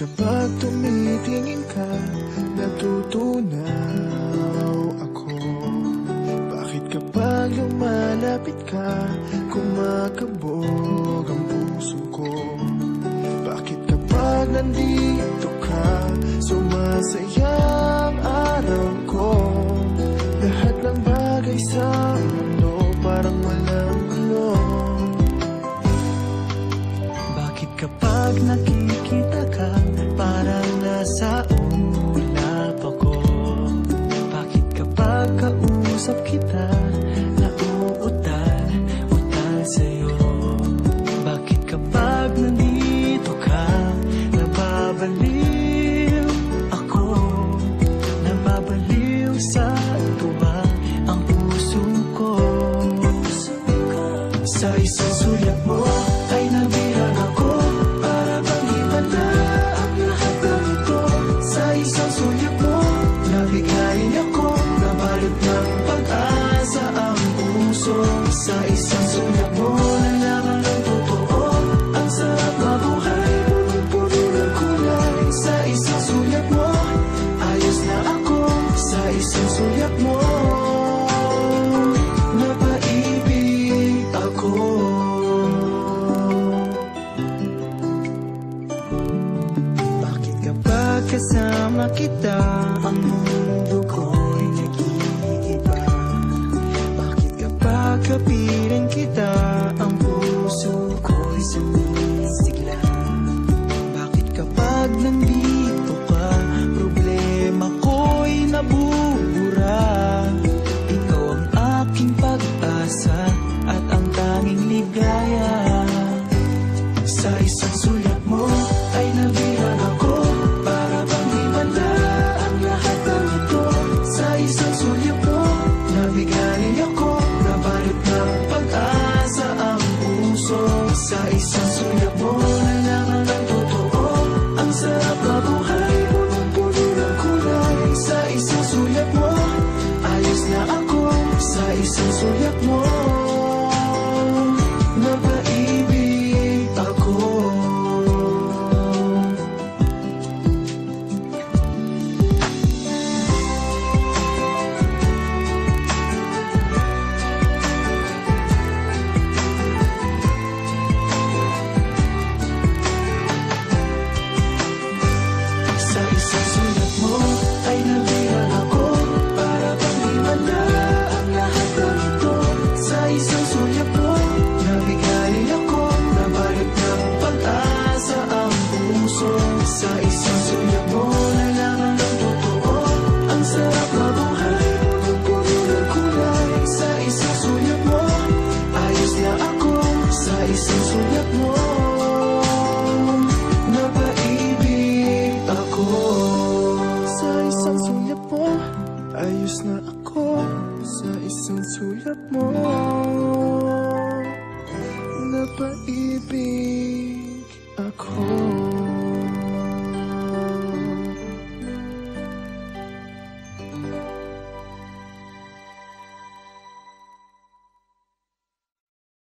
Kapag tumitingin ka, natutunaw ako. Bakit kapag lumalapit ka, kumakabog ang puso ko? Bakit kapag nandito ka, sumasaya ang araw ko? Lahat ng bagay sa mundo parang walang gulo. Bakit kapag nakikita ka, parang nasa ulap ako? Bakit kapag kausap kita, nauutal sa'yo? Bakit kapag nandito ka, nababaliw ako? Nababaliw sa tuwa ang puso ko. Sa isang sulat mo ay nabirang ako, para bang himala ang lahat ng ito. Sa isang sulat mo, nabigayin ako, nabalot ng pag-asa ang puso. Sa isang sulat mo, nalaman ng totoo, ang sarap mabuhay, punong-puno ng kulay. Sa isang sulat mo, ayos na ako. Sa isang sulat mo, napaibig ako. Bakit kapag kasama kita, ang mundo ko'y nag-iiba? Bakit kapag kapiling kita, ang puso ko'y sumisigla? Bakit kapag nandito ka, problema ko'y nabubura? Ikaw ang aking pag-asa at ang tanging ligaya. Sa isang sulat mo ay nabirang ako, para bang himala ang lahat ng ito. Sa isang sulat mo, nabigayin ako, nabalot ng pag-asa ang puso. Sa isang sulat mo, nalaman ng totoo, ang sarap mabuhay, punong-puno ng kulay. Sa isang sulat mo, ayos na ako. Sa isang sulat mo, napaibig ako. Sa isang sulat mo ay nabirang ako, para bang himala ang lahat ng ito. Sa isang sulat mo, nabigayin ako, nabalot ng pag-asa ang puso. Sa isang sulat mo, nalaman ng totoo, ang sarap mabuhay, punong-puno ng kulay. Sa isang sulat mo, ayos na ako. Sa isang sulat mo, napaibig ako. Sa isang sulat mo, ayos na ako. Sa isang sulat mo, napaibig ako.